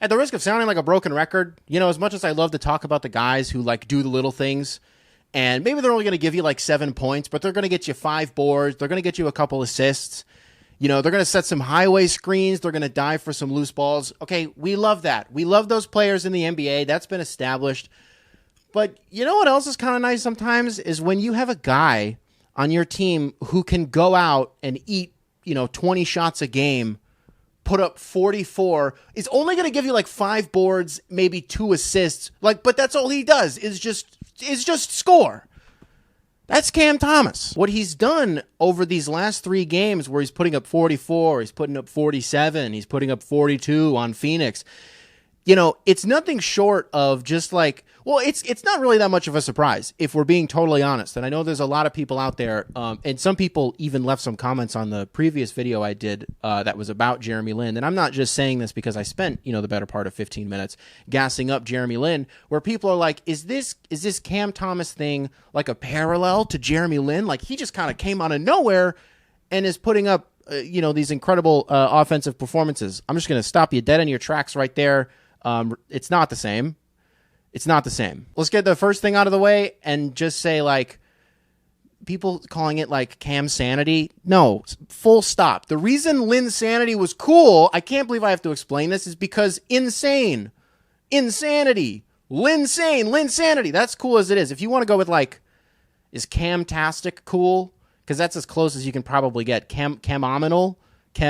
At the risk of sounding like a broken record, you know, as much as I love to talk about the guys who like do the little things, and maybe they're only going to give you like 7 points, but they're going to get you 5 boards. They're going to get you a couple assists. You know, they're going to set some highway screens. They're going to dive for some loose balls. Okay, we love that. We love those players in the NBA. That's been established. But you know what else is kind of nice sometimes is when you have a guy on your team who can go out and eat, 20 shots a game, put up 44, is only going to give you like 5 boards, maybe 2 assists. But that's all he does is just score. That's Cam Thomas. What he's done over these last 3 games where he's putting up 44, he's putting up 47, he's putting up 42 on Phoenix. It's nothing short of just it's not really that much of a surprise if we're being totally honest. And I know there's a lot of people out there, and some people even left some comments on the previous video I did that was about Jeremy Lin. And I'm not just saying this because I spent, the better part of 15 minutes gassing up Jeremy Lin, where people are like, is this Cam Thomas thing like a parallel to Jeremy Lin? Like he just kind of came out of nowhere and is putting up, these incredible offensive performances. I'm just going to stop you dead in your tracks right there. It's not the same. It's not the same. Let's get the first thing out of the way and just say, people calling it Cam sanity. No, full stop. The reason Lin's sanity was cool, I can't believe I have to explain this, is because insane. Insanity. Lin sanity. That's cool as it is. If you want to go with is Camtastic cool? Because that's as close as you can probably get. Camominal. I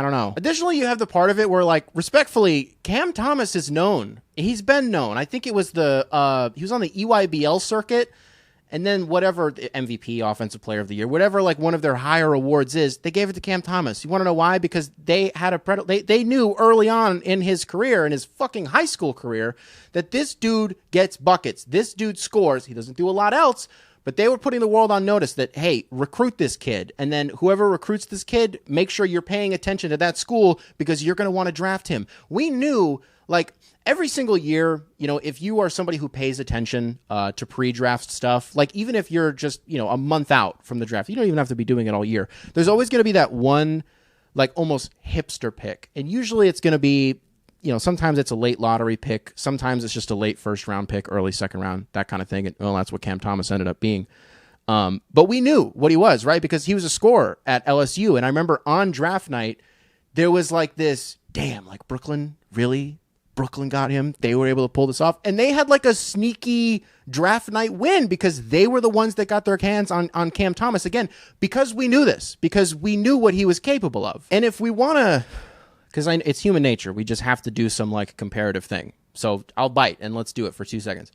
don't know. Additionally, you have the part of it where, respectfully, Cam Thomas is known. He's been known. I think it was he was on the EYBL circuit, and then whatever the MVP, Offensive Player of the Year, whatever one of their higher awards is, they gave it to Cam Thomas. You want to know why? Because they had they knew early on in his career, in his fucking high school career, that this dude gets buckets. This dude scores. He doesn't do a lot else. But they were putting the world on notice that, hey, recruit this kid. And then whoever recruits this kid, make sure you're paying attention to that school because you're going to want to draft him. We knew, every single year, if you are somebody who pays attention to pre-draft stuff, even if you're just, a month out from the draft, you don't even have to be doing it all year. There's always going to be that one, almost hipster pick. And usually it's going to be, sometimes it's a late lottery pick. Sometimes it's just a late first round pick, early second round, that kind of thing. And that's what Cam Thomas ended up being. But we knew what he was, right? Because he was a scorer at LSU. And I remember on draft night, there was this, damn, Brooklyn, really? Brooklyn got him. They were able to pull this off. And they had a sneaky draft night win because they were the ones that got their hands on Cam Thomas. Again, because we knew this, because we knew what he was capable of. And if we want to... because it's human nature. We just have to do some comparative thing. So I'll bite and let's do it for 2 seconds.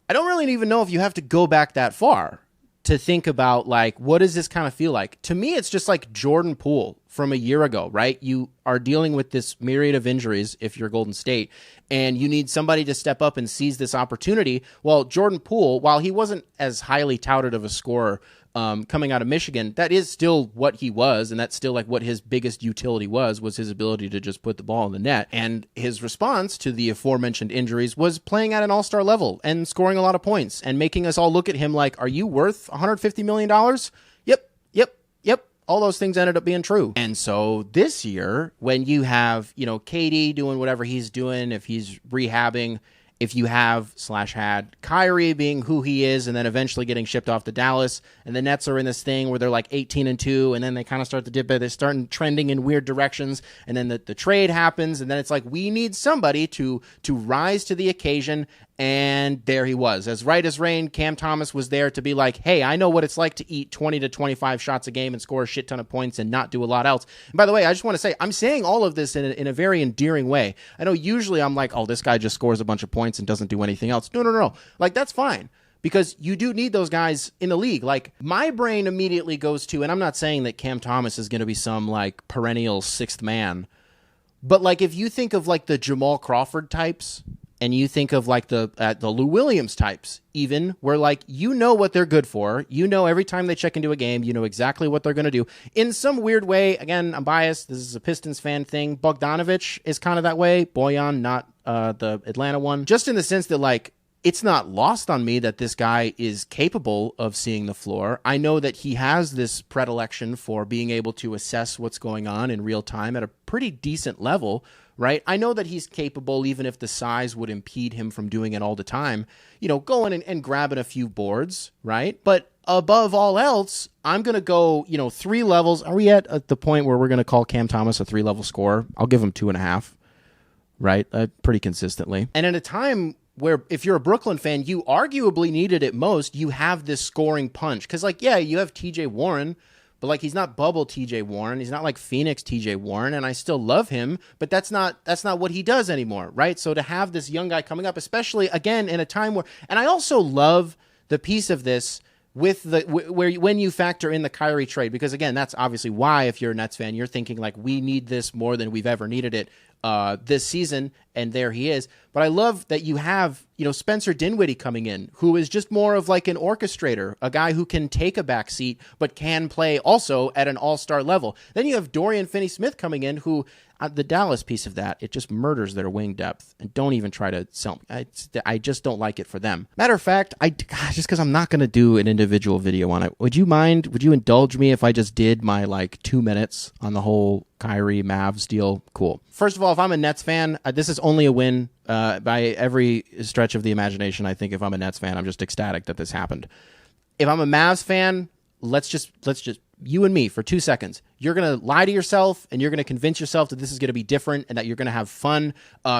I don't really even know if you have to go back that far to think about what does this kind of feel like? To me, it's just Jordan Poole from a year ago, right? You are dealing with this myriad of injuries if you're Golden State, and you need somebody to step up and seize this opportunity. Well, Jordan Poole, while he wasn't as highly touted of a scorer coming out of Michigan, that is still what he was, and that's still what his biggest utility was his ability to just put the ball in the net. And his response to the aforementioned injuries was playing at an all-star level and scoring a lot of points and making us all look at him are you worth $150 million? Yep. All those things ended up being true. And so this year, when you have, KD doing whatever he's doing, if he's rehabbing, if you have /had Kyrie being who he is and then eventually getting shipped off to Dallas, and the Nets are in this thing where they're 18-2, and then they kind of start to dip it. They're starting trending in weird directions, and then the trade happens, and then it's we need somebody to rise to the occasion, and there he was. As right as rain, Cam Thomas was there to be hey, I know what it's like to eat 20 to 25 shots a game and score a shit ton of points and not do a lot else. And by the way, I just want to say, I'm saying all of this in a very endearing way. I know usually I'm oh, this guy just scores a bunch of points and doesn't do anything else. No. That's fine. Because you do need those guys in the league. My brain immediately goes to, and I'm not saying that Cam Thomas is going to be some perennial sixth man, but if you think of the Jamal Crawford types, and you think of the Lou Williams types, even where what they're good for. Every time they check into a game, exactly what they're going to do. In some weird way, again, I'm biased. This is a Pistons fan thing. Bogdanovich is kind of that way. Boyan, not the Atlanta one. Just in the sense that it's not lost on me that this guy is capable of seeing the floor. I know that he has this predilection for being able to assess what's going on in real time at a pretty decent level, right? I know that he's capable, even if the size would impede him from doing it all the time, going and grabbing a few boards, right? But above all else, I'm going to go, 3 levels. Are we at the point where we're going to call Cam Thomas a 3-level scorer? I'll give him 2.5, right? Pretty consistently. And at a time where if you're a Brooklyn fan, you arguably needed it most, you have this scoring punch. Because, you have TJ Warren, but, he's not bubble TJ Warren. He's not like Phoenix TJ Warren, and I still love him, but that's not what he does anymore, right? So to have this young guy coming up, especially, again, in a time where... And I also love the piece of this with when you factor in the Kyrie trade, because, again, that's obviously why, if you're a Nets fan, you're thinking, we need this more than we've ever needed it this season, and there he is. But I love that you have, Spencer Dinwiddie coming in, who is just more of an orchestrator, a guy who can take a back seat, but can play also at an all-star level. Then you have Dorian Finney-Smith coming in, who, the Dallas piece of that, it just murders their wing depth, and don't even try to sell. I just don't like it for them. Matter of fact, just because I'm not going to do an individual video on it, would you indulge me if I just did my 2 minutes on the whole Kyrie Mavs deal? Cool. First of all, if I'm a Nets fan, this is only a win by every stretch of the imagination. I think if I'm a Nets fan, I'm just ecstatic that this happened. If I'm a Mavs fan, let's just you and me for 2 seconds. You're going to lie to yourself and you're going to convince yourself that this is going to be different and that you're going to have fun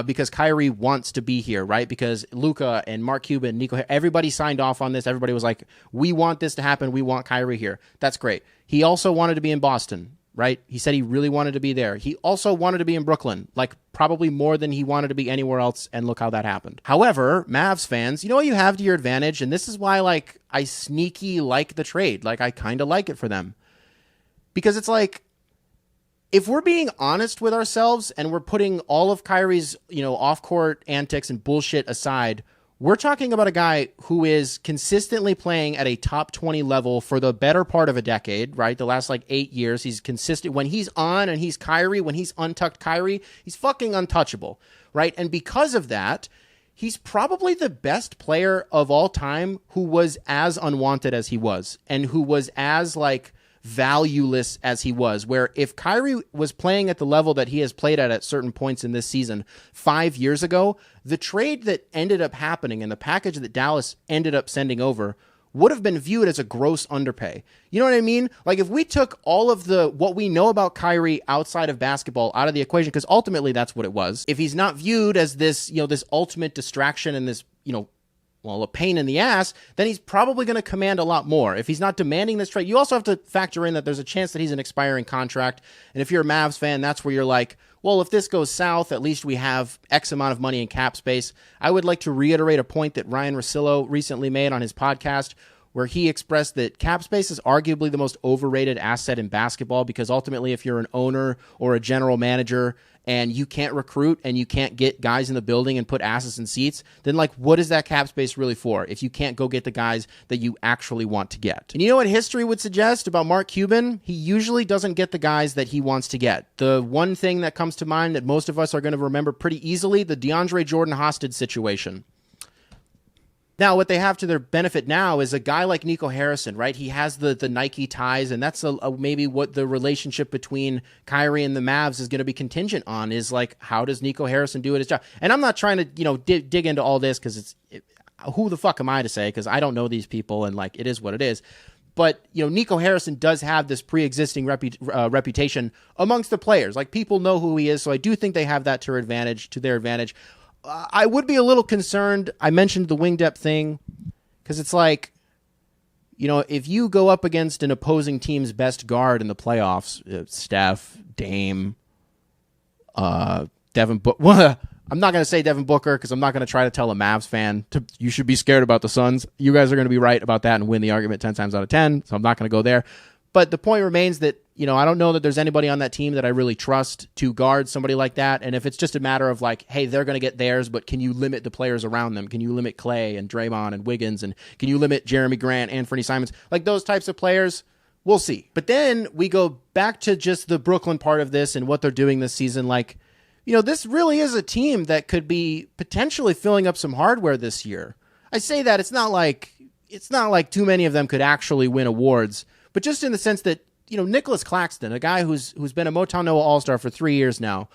because Kyrie wants to be here, right? Because Luka and Mark Cuban, Nico, everybody signed off on this. Everybody was like, we want this to happen. We want Kyrie here. That's great. He also wanted to be in Boston, right? He said he really wanted to be there. He also wanted to be in Brooklyn, probably more than he wanted to be anywhere else, and look how that happened. However, Mavs fans, you know what you have to your advantage, and this is why, I sneaky like the trade. I kind of like it for them. Because it's if we're being honest with ourselves and we're putting all of Kyrie's, off-court antics and bullshit aside, we're talking about a guy who is consistently playing at a top 20 level for the better part of a decade, right? The last 8 years, he's consistent. When he's on and he's Kyrie, when he's untucked Kyrie, he's fucking untouchable, right? And because of that, he's probably the best player of all time who was as unwanted as he was and who was as valueless as he was, where if Kyrie was playing at the level that he has played at certain points in this season 5 years ago, the trade that ended up happening and the package that Dallas ended up sending over would have been viewed as a gross underpay. You know what I mean? If we took all of what we know about Kyrie outside of basketball out of the equation, because ultimately that's what it was. If he's not viewed as this, this ultimate distraction and this, a pain in the ass, then he's probably going to command a lot more. If he's not demanding this trade, you also have to factor in that there's a chance that he's an expiring contract. And if you're a Mavs fan, that's where you're well, if this goes south, at least we have X amount of money in cap space. I would like to reiterate a point that Ryan Russillo recently made on his podcast, where he expressed that cap space is arguably the most overrated asset in basketball, because ultimately if you're an owner or a general manager and you can't recruit and you can't get guys in the building and put asses in seats, then what is that cap space really for if you can't go get the guys that you actually want to get? And you know what history would suggest about Mark Cuban? He usually doesn't get the guys that he wants to get. The one thing that comes to mind that most of us are going to remember pretty easily, the DeAndre Jordan hostage situation. Now, what they have to their benefit now is a guy like Nico Harrison, right? He has the Nike ties, and that's maybe what the relationship between Kyrie and the Mavs is going to be contingent on, is how does Nico Harrison do at his job? And I'm not trying to, dig into all this, because who the fuck am I to say? Because I don't know these people, and it is what it is. But, Nico Harrison does have this pre-existing reputation amongst the players. People know who he is, so I do think they have that to their advantage. I would be a little concerned. I mentioned the wing depth thing because it's if you go up against an opposing team's best guard in the playoffs, Steph, Dame, Devin Booker. I'm not going to say Devin Booker because I'm not going to try to tell a Mavs fan you should be scared about the Suns. You guys are going to be right about that and win the argument 10 times out of 10, so I'm not going to go there. But the point remains that, I don't know that there's anybody on that team that I really trust to guard somebody like that. And if it's just a matter of hey, they're going to get theirs, but can you limit the players around them? Can you limit Clay and Draymond and Wiggins? And can you limit Jeremy Grant, Anthony Simons? Those types of players, we'll see. But then we go back to just the Brooklyn part of this and what they're doing this season. This really is a team that could be potentially filling up some hardware this year. I say that it's not like too many of them could actually win awards, but just in the sense that, Nicholas Claxton, a guy who's been a Motown Noah All-Star for 3 years now,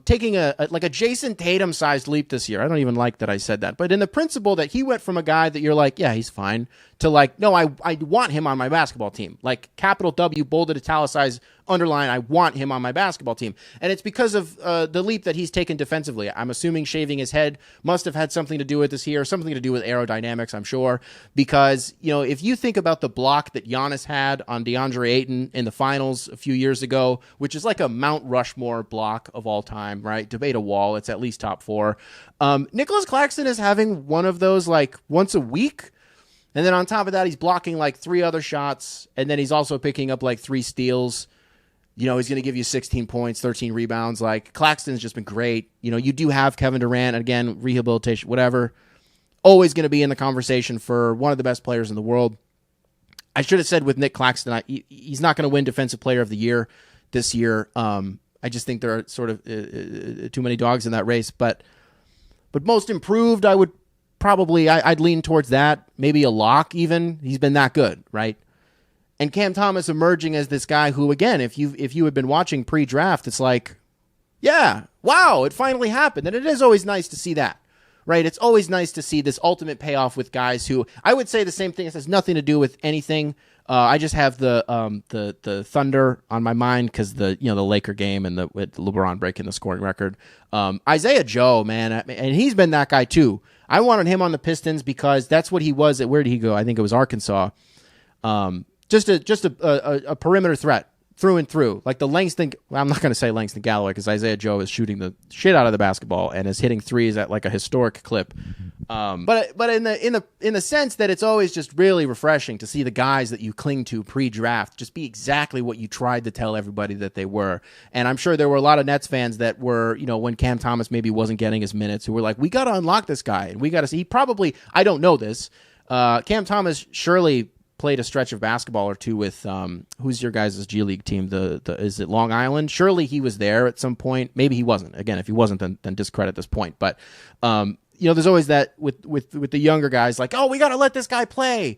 taking a Jason Tatum-sized leap this year. I don't even like that I said that, but in the principle that he went from a guy that you're like, yeah, he's fine, to like, no, I want him on my basketball team. Like, capital W, bolded, italicized, underline, I want him on my basketball team. And it's because of the leap that he's taken defensively. I'm assuming shaving his head must have had something to do with this here, something to do with aerodynamics, I'm sure. Because, if you think about the block that Giannis had on DeAndre Ayton in the finals a few years ago, which is like a Mount Rushmore block of all time, right? Debate a wall. It's at least top 4. Nicholas Claxton is having one of those like once a week. And then on top of that, he's blocking like 3 other shots. And then he's also picking up like 3 steals. He's going to give you 16 points, 13 rebounds. Like, Claxton's just been great. You do have Kevin Durant, again, rehabilitation, whatever. Always going to be in the conversation for one of the best players in the world. I should have said with Nick Claxton, he's not going to win Defensive Player of the Year this year. I just think there are sort of too many dogs in that race. But most improved, I would probably, I'd lean towards that. Maybe a lock even. He's been that good, right? And Cam Thomas emerging as this guy who, again, if you had been watching pre-draft, it's like, yeah, wow, it finally happened. And it is always nice to see that, right? It's always nice to see this ultimate payoff with guys who, I would say the same thing. It has nothing to do with anything. I just have the Thunder on my mind because the Laker game and with LeBron breaking the scoring record. Isaiah Joe, man, and he's been that guy too. I wanted him on the Pistons because that's what he was at. Where did he go? I think it was Arkansas. Just a perimeter threat through and through. Like the Langston, well, I'm not going to say Langston Galloway because Isaiah Joe is shooting the shit out of the basketball and is hitting threes at like a historic clip. But in the sense that it's always just really refreshing to see the guys that you cling to pre-draft just be exactly what you tried to tell everybody that they were. And I'm sure there were a lot of Nets fans that were, when Cam Thomas maybe wasn't getting his minutes, who were like, we got to unlock this guy and we got to see. He probably, I don't know this. Cam Thomas surely played a stretch of basketball or two with who's your guys' G League team? Is it Long Island? Surely he was there at some point. Maybe he wasn't. Again, if he wasn't, then discredit this point. But there's always that with the younger guys, like, oh, we got to let this guy play.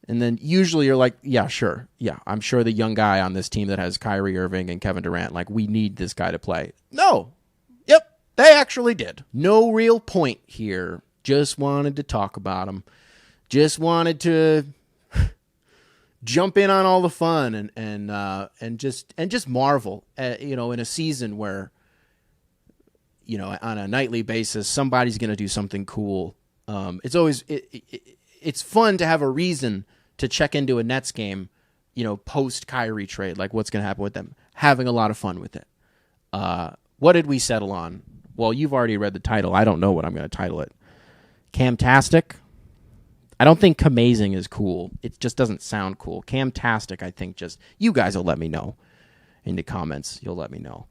And then usually you're like, yeah, sure. Yeah, I'm sure the young guy on this team that has Kyrie Irving and Kevin Durant, like, we need this guy to play. No. Yep, they actually did. No real point here. Just wanted to talk about him. Just wanted to jump in on all the fun and just marvel at, in a season where, on a nightly basis, somebody's going to do something cool. It's always it's fun to have a reason to check into a Nets game, post Kyrie trade, like what's going to happen with them. Having a lot of fun with it. What did we settle on? Well, you've already read the title. I don't know what I'm going to title it. Camtastic. I don't think Camazing is cool. It just doesn't sound cool. Camtastic, I think you guys will let me know in the comments. You'll let me know.